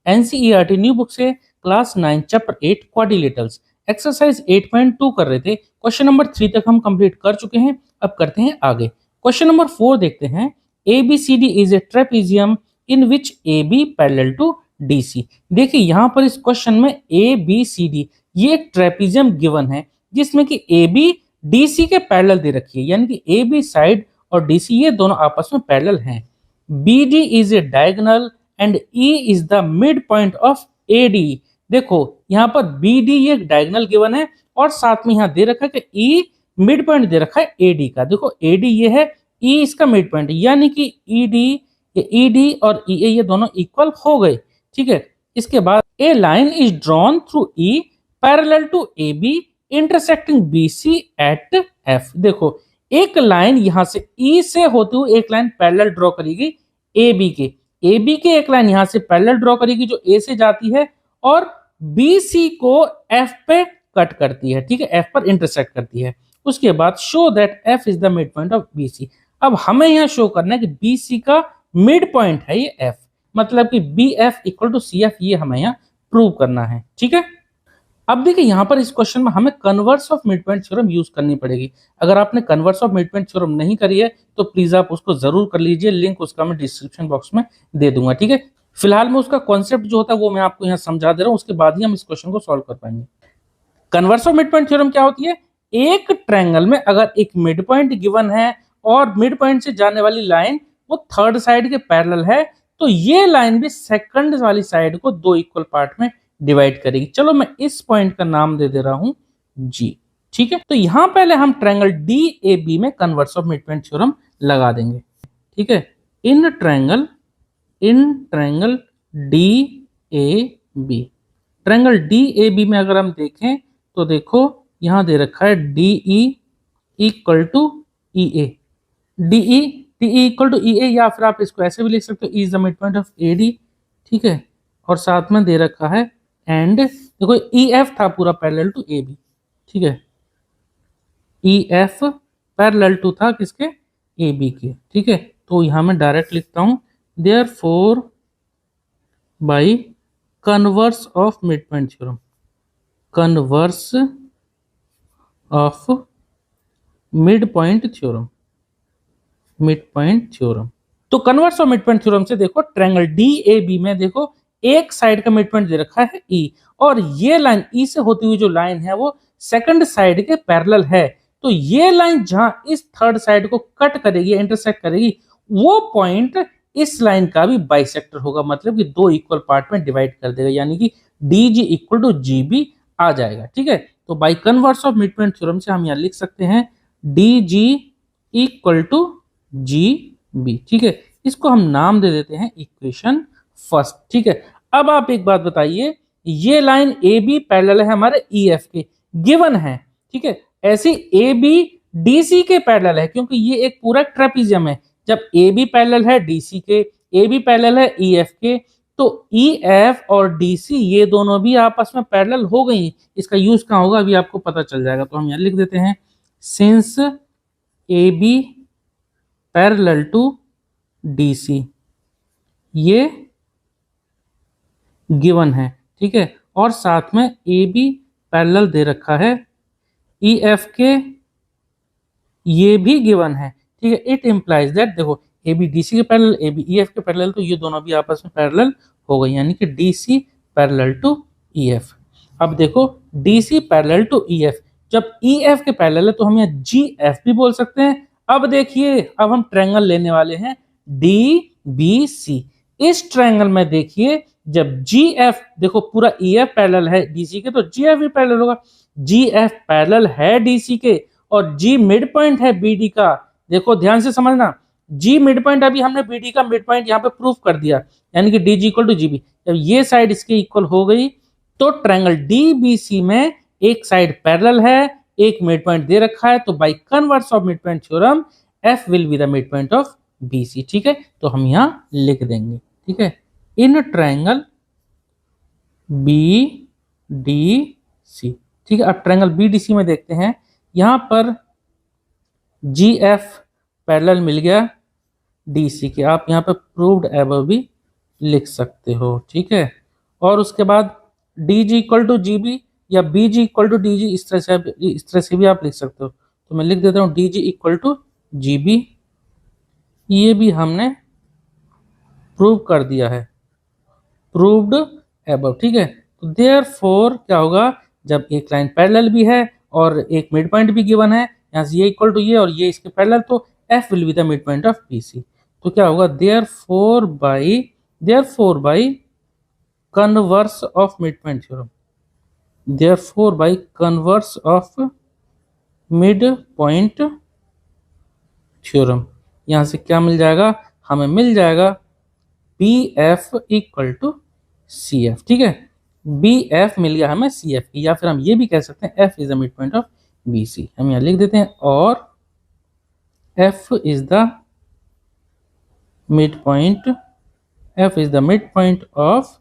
NCERT new book से class 9 chapter 8 quadrilaterals exercise 8.2 कर रहे थे। क्वेश्चन नंबर 3 तक हम कंप्लीट कर चुके हैं। अब करते हैं आगे। क्वेश्चन नंबर 4 देखते हैं। ABCD is a trapezium in which AB parallel to DC। देखिए यहाँ पर इस क्वेश्चन में ABCD ये एक ट्रेपेजियम गिवन है जिसमें कि AB DC के पैरेलल दे रखी है, यानी कि AB साइड और DC ये दोनों आपस में पैरेलल हैं। BD is a diagonal and E is the mid point of AD। देखो यहाँ पर BD ये डायगोनल गिवन है और साथ में यहाँ दे रखा है कि E मिड पॉइंट दे रखा है AD का। देखो AD ये है, E इसका मिड पॉइंट, यानी कि ED और EA ये दोनों इक्वल हो गए। ठीक है, इसके बाद a line is drawn through E parallel to AB intersecting BC at F। देखो एक लाइन यहां से E से होते हुए एक लाइन पैरेलल ड्रॉ करेगी AB के एक लाइन यहां से पैरेलल ड्रॉ करेगी जो A से जाती है और BC को F पे कट करती है। ठीक है, F पर इंटरसेक्ट करती है। उसके बाद show that F is the mid point of BC। अब हमें यहाँ शो करना है कि BC का मिड पॉइंट है ये F, मतलब कि BF इक्वल टू CF, ये हमें यहाँ प्रूव करना है। ठीक है, अब देखिए यहाँ पर इस क्वेश्चन में हमें converse of mid point theorem use करनी पड़ेगी। अगर आपने converse of mid point theorem नहीं करी है तो प्लीज आप उसको जरूर कर लीजिए, लिंक उसका मैं डिस्क्रिप्शन बॉक्स में दे दूंगा। ठीक है, फिलहाल मैं उसका कॉन्सेप्ट जो होता है वो मैं आपको यहाँ समझा दे रहा हूँ, उसके बाद ही हम इस क्वेश्चन को सॉल्व कर पाएंगे। Converse of mid point theorem क्या होती है? एक ट्रायंगल में अगर एक मिड पॉइंट गिवन है और मिड पॉइंट से जाने वाली लाइन वो थर्ड साइड के पैरेलल है, तो ये लाइन भी सेकंड वाली साइड को दो इक्वल पार्ट में डिवाइड करेगी। चलो मैं इस पॉइंट का नाम दे दे रहा हूं G। ठीक है, तो यहां पहले हम ट्रायंगल DAB में converse of mid point theorem लगा देंगे। ठीक है, in triangle DAB, triangle DAB में अगर हम देखें तो देखो यहां दे रखा है DE equal to EA, DE equal to EA, या फिर आप इसको ऐसे भी लिख सकते हो, E is the mid point of AD। ठीक है, और साथ में दे रखा है एंड देखो EF था पूरा पैरेलल टू AB। ठीक है, EF पैरेलल टू था किसके? AB के। ठीक है, तो यहां मैं डायरेक्ट लिखता हूं therefore by converse of mid point theorem, converse of mid point theorem, mid point theorem. तो converse of mid point theorem से देखो ट्रायंगल DAB में देखो एक साइड का मिड पॉइंट दे रखा है E, और ये लाइन E से होती हुई जो लाइन है वो सेकंड साइड के पैरेलल है। तो ये लाइन जहां इस थर्ड साइड को कट करेगी, इंटरसेक्ट करेगी, वो पॉइंट इस लाइन का भी बाइसेक्टर होगा, मतलब कि दो इक्वल पार्ट में डिवाइड कर देगा, यानी कि DG इक्वल टू GB आ जाएगा। ठीक है, तो bye converse of mid point theorem से हम यहां लिख सकते हैं DG इक्वल टू GB। ठीक है, इसको हम नाम दे देते हैं इक्वेशन फर्स्ट। ठीक है, अब आप एक बात बताइए, ये लाइन AB पैरेलल है हमारे EF के, गिवन है। ठीक है, ऐसे AB DC के पैरेलल है, क्योंकि ये एक पूरा ट्रेपेजियम है। जब AB पैरेलल है DC के, AB पैरेलल है EF के, तो EF और DC ये दोनों भी आपस में पैरेलल हो गई। इसका यूज कहाँ होगा अभी आपको पता चल जाएगा, तो हम यहाँ लिख देते हैं since AB parallel to DC, ये गिवन है। ठीक है, और साथ में AB पैरेलल दे रखा है EF के, ये भी गिवन है। ठीक है, इट इंप्लाइज दैट, देखो AB DC के पैरेलल, AB EF के पैरेलल, तो ये दोनों भी आपस में पैरेलल हो गई, यानी कि DC पैरेलल टू EF। अब देखो DC पैरेलल टू EF, जब EF के पैरेलल है तो हम यहाँ GF भी बोल सकते हैं। अब देखिए, अब हम ट्रायंगल लेने वाले हैं DBC। इस ट्रायंगल में देखिए जब GF, देखो पूरा EF पैरेलल है DC के, तो GF भी पैरेलल होगा। GF पैरेलल है DC के और G मिड पॉइंट है BD का। देखो ध्यान से समझना, G मिड पॉइंट, अभी हमने BD का मिड पॉइंट यहाँ पे प्रूफ कर दिया, यानी कि DG इक्वल टू GB। जब ये साइड इसके इक्वल हो गई तो ट्रायंगल DBC में एक साइड पैरेलल है, एक मिड पॉइंट दे रखा है, तो bye converse of mid point theorem F will be the mid point of BC। ठीक है, तो हम यहाँ लिख देंगे। ठीक है, इन ट्रायंगल BDC। ठीक है, अब ट्रायंगल BDC में देखते हैं, यहां पर GF पैरेलल मिल गया DC के, आप यहां पर प्रूव्ड एबव भी लिख सकते हो। ठीक है, और उसके बाद D G equal to G B या B G equal to D G, इस तरह से भी आप लिख सकते हो। तो मैं लिख देता हूँ D G equal to G B. ये भी हमने प्रूव कर दिया है, प्रूव्ड एबव, ठीक है। तो देयरफॉर क्या होगा, जब एक लाइन पैरेलल भी है और एक मिड पॉइंट भी गिवन है, यहाँ से ये इक्वल टू ये और ये इसके पैरेलल, तो F will be the mid point of BC. तो क्या होगा, therefore by converse of mid point theorem, therefore by converse of mid point theorem, यहाँ से क्या मिल जाएगा, हमें मिल जाएगा B F equal to C F, ठीक है। बी एफ मिल गया हमें सी एफ की, या फिर हम ये भी कह सकते हैं F is the mid point of B C. हम यहाँ लिख देते हैं और F is the mid point, F is the mid point of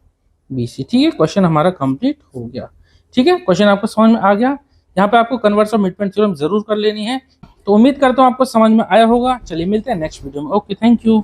B C, ठीक है। क्वेश्चन हमारा कंप्लीट हो गया, ठीक है। क्वेश्चन आपको समझ में आ गया। यहाँ पे आपको converse of mid point theorem जरूर कर लेनी है। तो उम्मीद करता हूँ आपको समझ में आया होगा। चलिए मिलते हैं नेक्स्ट वीडियो में। Okay, thank you.